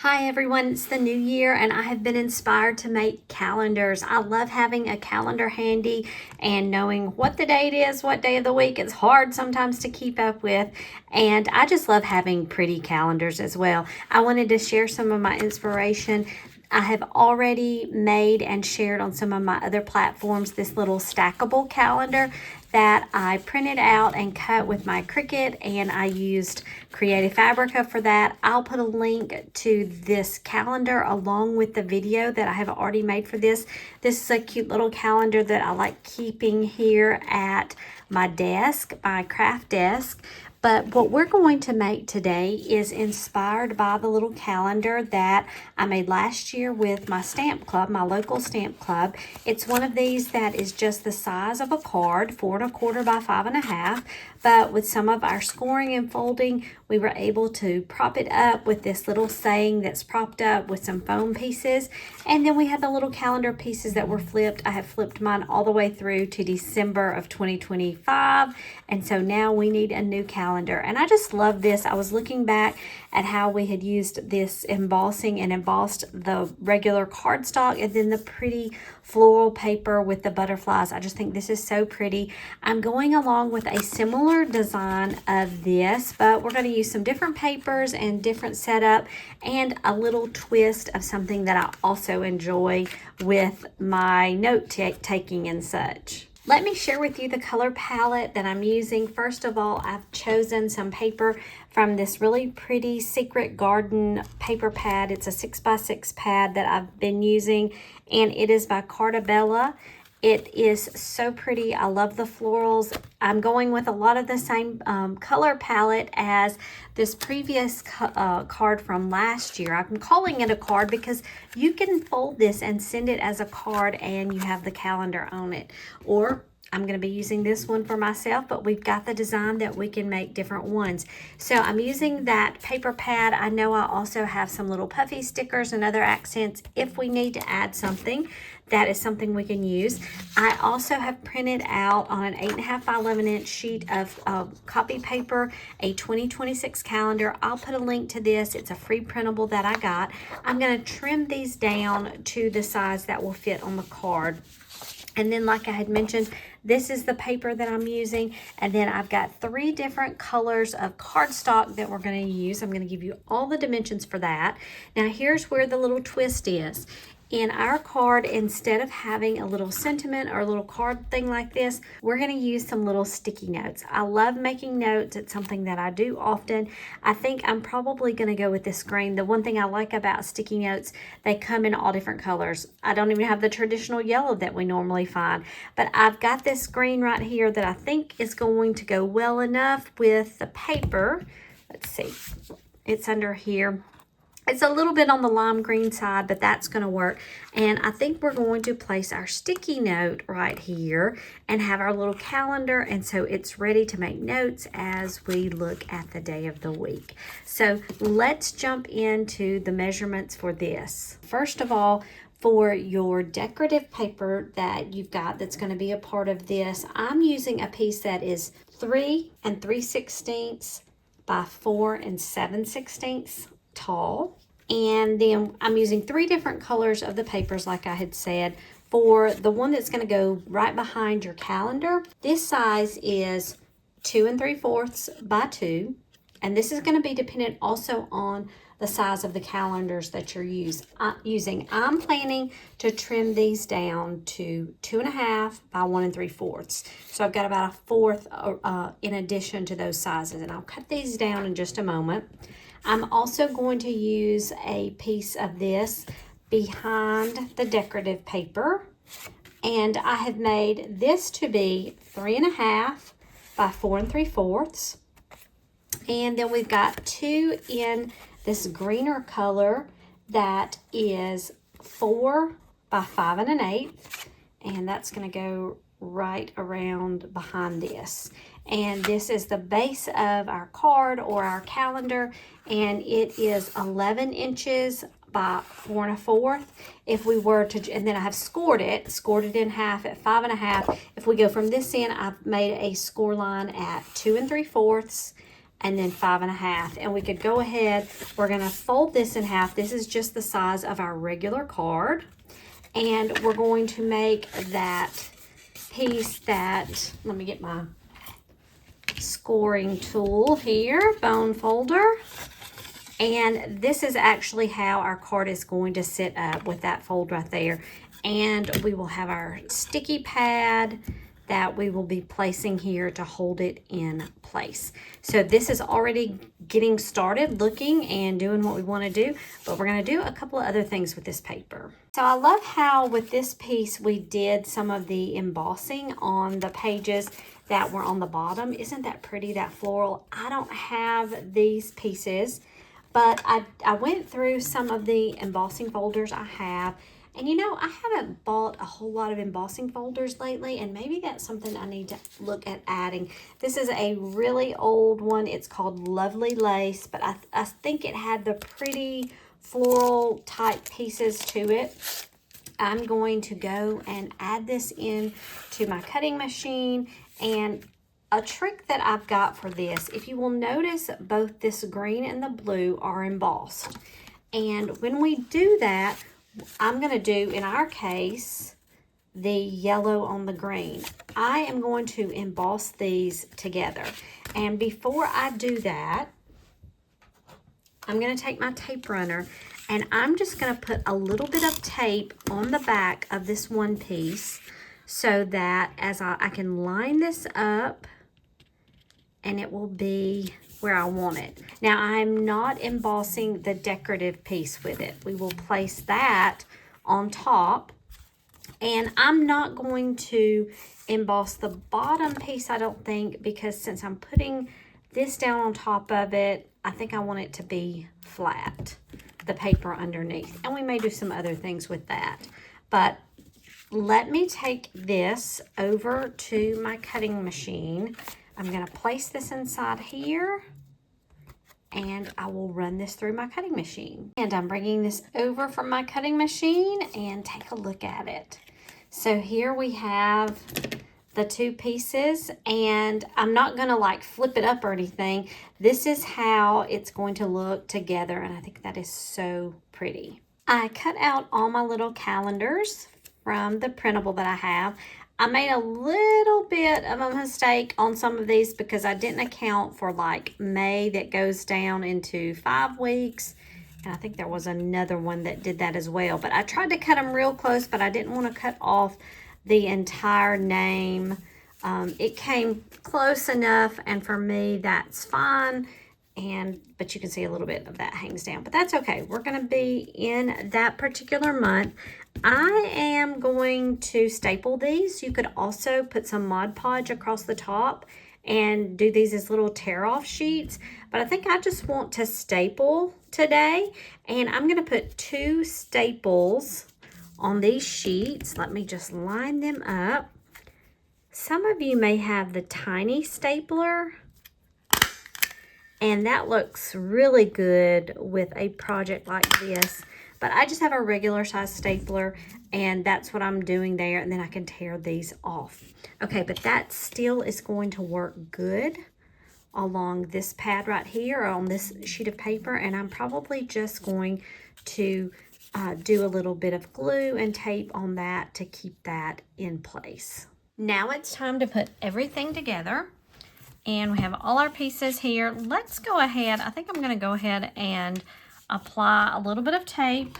Hi everyone, it's the new year and I have been inspired to make calendars. I love having a calendar handy and knowing what the date is, what day of the week. It's hard sometimes to keep up with, and I just love having pretty calendars as well. I wanted to share some of my inspiration. I have already made and shared on some of my other platforms this little stackable calendar that I printed out and cut with my Cricut, and I used Creative Fabrica for that. I'll put a link to this calendar along with the video that I have already made for this. This is a cute little calendar that I like keeping here at my desk, my craft desk. But what we're going to make today is inspired by the little calendar that I made last year with my stamp club, my local stamp club. It's one of these that is just the size of a card, 4 1/4 by 5 1/2. But with some of our scoring and folding, we were able to prop it up with this little saying that's propped up with some foam pieces. And then we had the little calendar pieces that were flipped. I have flipped mine all the way through to December of 2025. And so now we need a new calendar. And I just love this. I was looking back at how we had used this embossing and embossed the regular cardstock and then the pretty floral paper with the butterflies. I just think this is so pretty. I'm going along with a similar design of this, but we're going to use some different papers and different setup and a little twist of something that I also enjoy with my note taking and such. Let me share with you the color palette that I'm using. First of all, I've chosen some paper from this really pretty Secret Garden paper pad. It's a 6x6 pad that I've been using, and it is by Cardstock. It is so pretty. I love the florals. I'm going with a lot of the same color palette as this previous card from last year. I'm calling it a card because you can fold this and send it as a card and you have the calendar on it. Or I'm going to be using this one for myself, but we've got the design that we can make different ones. So I'm using that paper pad. I know I also have some little puffy stickers and other accents if we need to add something. That is something we can use. I also have printed out on an 8.5 by 11 inch sheet of copy paper a 2026 calendar. I'll put a link to this. It's a free printable that I got. I'm going to trim these down to the size that will fit on the card. And then, like I had mentioned, this is the paper that I'm using. And then I've got 3 different colors of cardstock that we're going to use. I'm going to give you all the dimensions for that. Now, here's where the little twist is. In our card, instead of having a little sentiment or a little card thing like this, we're going to use some little sticky notes. I love making notes. It's something that I do often. I think I'm probably going to go with this green. The one thing I like about sticky notes, they come in all different colors. I don't even have the traditional yellow that we normally find, but I've got this green right here that I think is going to go well enough with the paper. Let's see. It's under here. It's a little bit on the lime green side, but that's going to work. And I think we're going to place our sticky note right here and have our little calendar. And so it's ready to make notes as we look at the day of the week. So let's jump into the measurements for this. First of all, for your decorative paper that you've got that's going to be a part of this, I'm using a piece that is 3 3/16 by 4 7/16 tall. And then I'm using 3 different colors of the papers, like I had said. For the one that's going to go right behind your calendar, this size is 2 3/4 by 2. And this is going to be dependent also on the size of the calendars that you're using. I'm planning to trim these down to 2 1/2 by 1 3/4. So I've got about a 1/4 in addition to those sizes. And I'll cut these down in just a moment. I'm also going to use a piece of this behind the decorative paper. And I have made this to be 3 1/2 by 4 3/4. And then we've got 2 in this greener color that is 4 by 5 1/8. And that's going to go right around behind this. And this is the base of our card or our calendar, and it is 11 inches by 4 1/4. If we were to, and then I have scored it in half at 5 1/2. If we go from this end, I've made a score line at 2 3/4 and then 5.5. And we could go ahead, we're gonna fold this in half. This is just the size of our regular card. And we're going to make that piece that, let me get my scoring tool here, bone folder. And this is actually how our card is going to sit up, with that fold right there. And we will have our sticky pad that we will be placing here to hold it in place. So this is already getting started, looking and doing what we want to do, but we're going to do a couple of other things with this paper. So I love how with this piece we did some of the embossing on the pages that were on the bottom. Isn't that pretty, that floral? I don't have these pieces, but I went through some of the embossing folders I have. And you know, I haven't bought a whole lot of embossing folders lately, and maybe that's something I need to look at adding. This is a really old one. It's called Lovely Lace, but I think it had the pretty floral type pieces to it. I'm going to go and add this in to my cutting machine. And a trick that I've got for this, if you will notice, both this green and the blue are embossed. And when we do that, I'm going to do, in our case, the yellow on the green. I am going to emboss these together. And before I do that, I'm going to take my tape runner and I'm just going to put a little bit of tape on the back of this one piece so that as I can line this up and it will be where I want it. Now, I'm not embossing the decorative piece with it. We will place that on top, and I'm not going to emboss the bottom piece, I don't think, because since I'm putting this down on top of it, I think I want it to be flat, the paper underneath. And we may do some other things with that. But let me take this over to my cutting machine. I'm going to place this inside here, and I will run this through my cutting machine. And I'm bringing this over from my cutting machine and take a look at it. So here we have the two pieces, and I'm not going to like flip it up or anything. This is how it's going to look together, and I think that is so pretty. I cut out all my little calendars from the printable that I have. I made a little bit of a mistake on some of these because I didn't account for like May that goes down into 5 weeks. And I think there was another one that did that as well. But I tried to cut them real close, but I didn't want to cut off the entire name. It came close enough, and for me, that's fine. But you can see a little bit of that hangs down, but that's okay. We're going to be in that particular month. I am going to staple these. You could also put some Mod Podge across the top and do these as little tear-off sheets, but I think I just want to staple today, and I'm going to put 2 staples on these sheets. Let me just line them up. Some of you may have the tiny stapler, and that looks really good with a project like this. But I just have a regular size stapler, and that's what I'm doing there, and then I can tear these off. Okay, but that still is going to work good along this pad right here, or on this sheet of paper, and I'm probably just going to do a little bit of glue and tape on that to keep that in place. Now it's time to put everything together. And we have all our pieces here. Let's go ahead. I think I'm going to go ahead and apply a little bit of tape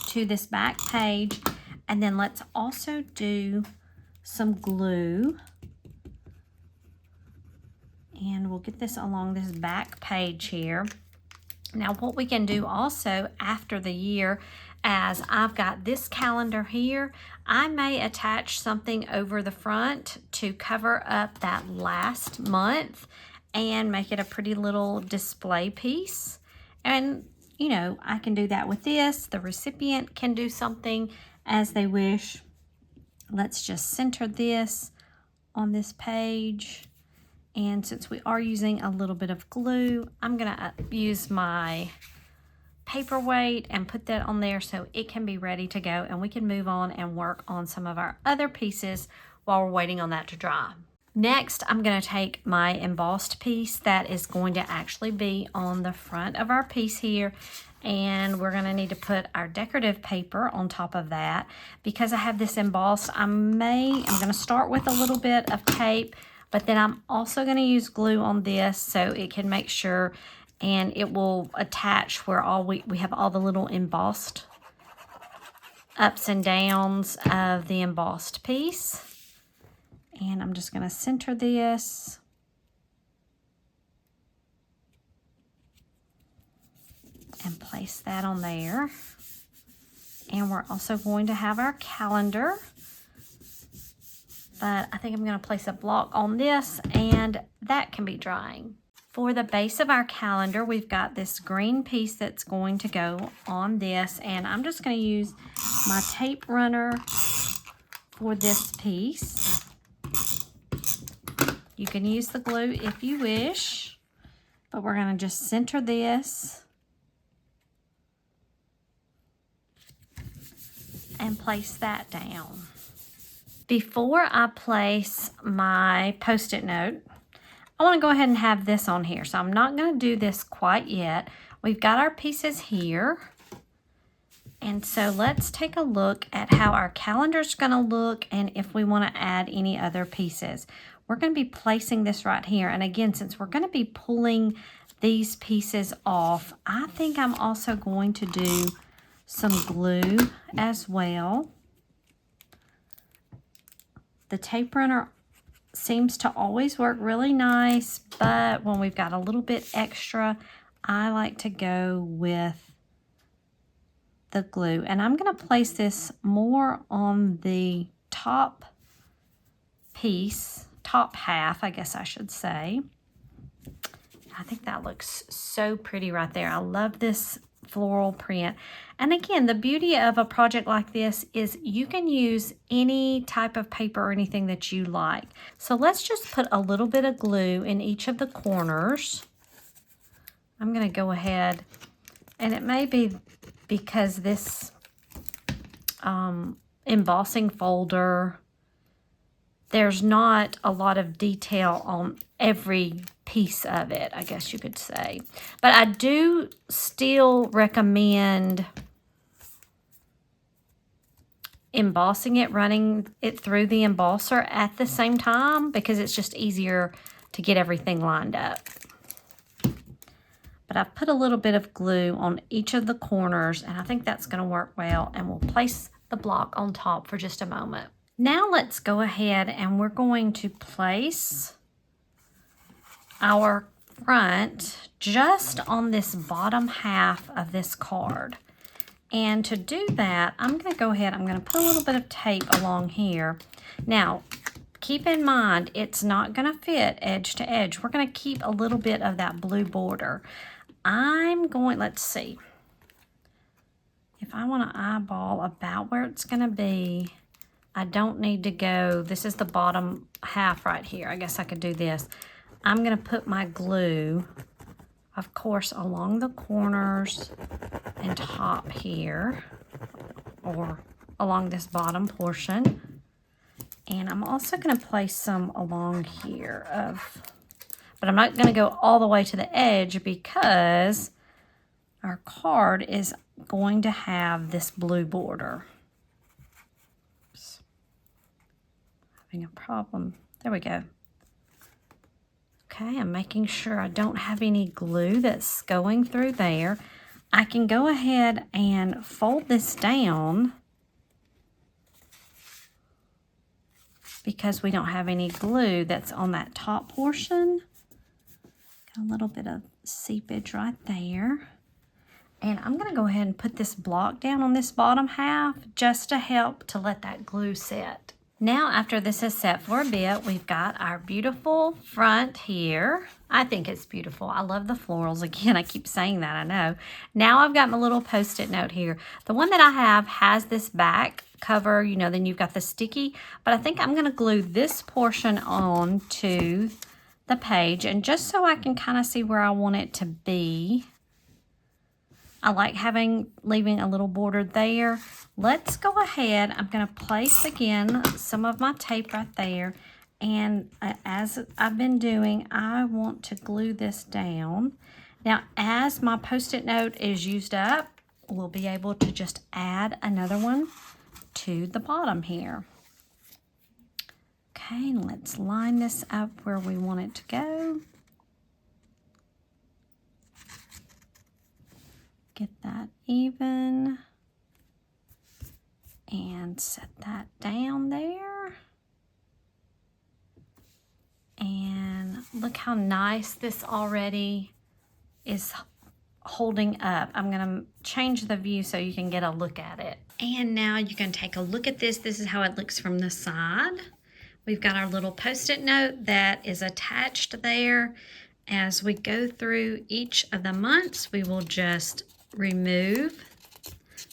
to this back page. And then let's also do some glue. And we'll get this along this back page here. Now, what we can do also after the year, as I've got this calendar here, I may attach something over the front to cover up that last month and make it a pretty little display piece. And, you know, I can do that with this. The recipient can do something as they wish. Let's just center this on this page. And since we are using a little bit of glue, I'm going to use my paperweight and put that on there so it can be ready to go, and we can move on and work on some of our other pieces while we're waiting on that to dry. Next, I'm going to take my embossed piece that is going to actually be on the front of our piece here, and we're going to need to put our decorative paper on top of that. Because I have this embossed, I'm going to start with a little bit of tape, but then I'm also going to use glue on this so it can make sure, and it will attach where we have all the little embossed ups and downs of the embossed piece. And I'm just going to center this. And place that on there. And we're also going to have our calendar. But I think I'm going to place a block on this, and that can be drying. For the base of our calendar, we've got this green piece that's going to go on this. And I'm just going to use my tape runner for this piece. You can use the glue if you wish, but we're going to just center this and place that down. Before I place my Post-it note, I want to go ahead and have this on here. So I'm not going to do this quite yet. We've got our pieces here. And so let's take a look at how our calendar is going to look and if we want to add any other pieces. We're going to be placing this right here. And again, since we're going to be pulling these pieces off, I think I'm also going to do some glue as well. The tape runner seems to always work really nice, but when we've got a little bit extra, I like to go with the glue. And I'm going to place this more on the top piece, top half, I guess I should say. I think that looks so pretty right there. I love this floral print. And again, the beauty of a project like this is you can use any type of paper or anything that you like. So let's just put a little bit of glue in each of the corners. I'm going to go ahead, and it may be because this embossing folder, there's not a lot of detail on every piece of it, I guess you could say. But I do still recommend embossing it, running it through the embosser at the same time, because it's just easier to get everything lined up. But I've put a little bit of glue on each of the corners, and I think that's going to work well, and we'll place the block on top for just a moment. Now let's go ahead and we're going to place our front just on this bottom half of this card. And to do that, I'm going to go ahead, I'm going to put a little bit of tape along here. Now, keep in mind, it's not going to fit edge to edge. We're going to keep a little bit of that blue border. Let's see. If I want to eyeball about where it's going to be, I don't need to go, this is the bottom half right here. I guess I could do this. I'm going to put my glue, of course, along the corners and top here, or along this bottom portion. And I'm also going to place some along here but I'm not going to go all the way to the edge because our card is going to have this blue border. Oops. Having a problem. There we go. Okay, I'm making sure I don't have any glue that's going through there. I can go ahead and fold this down because we don't have any glue that's on that top portion. Got a little bit of seepage right there. And I'm going to go ahead and put this block down on this bottom half just to help to let that glue set. Now, after this is set for a bit, we've got our beautiful front here. I think it's beautiful. I love the florals. Again, I keep saying that, I know. Now I've got my little Post-it note here. The one that I have has this back cover, you know, then you've got the sticky, but I think I'm going to glue this portion on to the page, and just so I can kind of see where I want it to be. I like leaving a little border there. Let's go ahead. I'm going to place again some of my tape right there, And as I've been doing, I want to glue this down. Now, as my Post-it note is used up, we'll be able to just add another one to the bottom here. Okay, let's line this up where we want it to go. Get that even. And set that down there. And look how nice this already is holding up. I'm gonna change the view so you can get a look at it. And now you can take a look at this. This is how it looks from the side. We've got our little Post-it note that is attached there. As we go through each of the months, we will just remove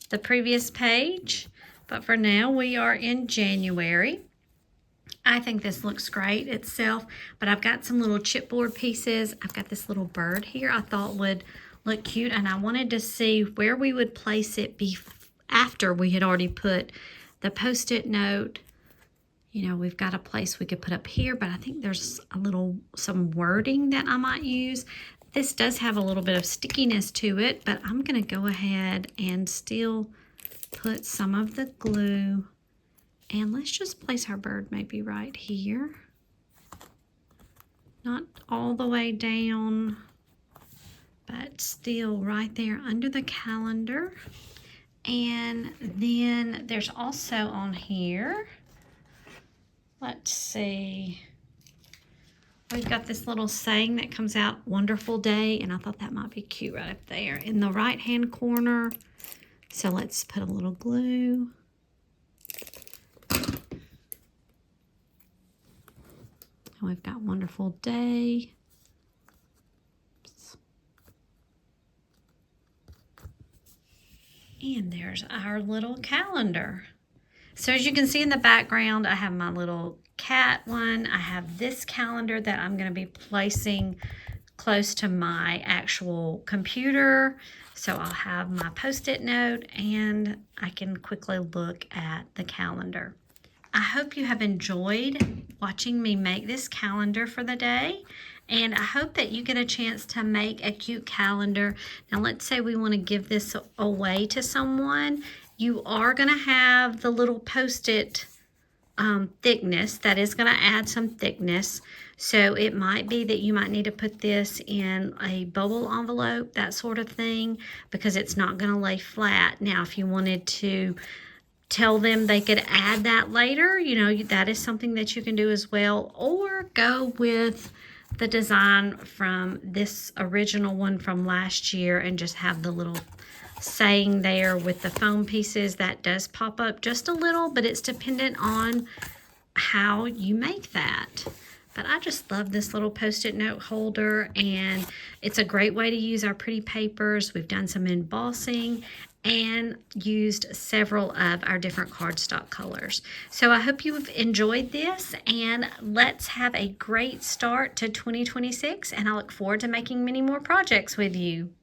the previous page. But for now, we are in January. I think this looks great itself, but I've got some little chipboard pieces. I've got this little bird here I thought would look cute, and I wanted to see where we would place it after we had already put the Post-it note. You know, we've got a place we could put up here, but I think there's some wording that I might use. This does have a little bit of stickiness to it, but I'm gonna go ahead and still put some of the glue, and let's just place our bird maybe right here. Not all the way down, but still right there under the calendar. And then there's also on here, let's see, we've got this little saying that comes out, wonderful day, and I thought that might be cute right up there in the right hand corner. So let's put a little glue. And we've got wonderful day. Oops. And there's our little calendar. So as you can see in the background, I have my little cat one. I have this calendar that I'm going to be placing close to my actual computer. So I'll have my Post-it note and I can quickly look at the calendar. I hope you have enjoyed watching me make this calendar for the day. And I hope that you get a chance to make a cute calendar. Now let's say we want to give this away to someone. You are going to have the little Post-it thickness. That is going to add some thickness. So it might be that you might need to put this in a bubble envelope, that sort of thing, because it's not going to lay flat. Now, if you wanted to tell them they could add that later, you know, that is something that you can do as well. Or go with the design from this original one from last year and just have the little saying there with the foam pieces. That does pop up just a little, but it's dependent on how you make that. But I just love this little Post-it note holder, and it's a great way to use our pretty papers. We've done some embossing and used several of our different cardstock colors. So I hope you've enjoyed this, and let's have a great start to 2026, and I look forward to making many more projects with you.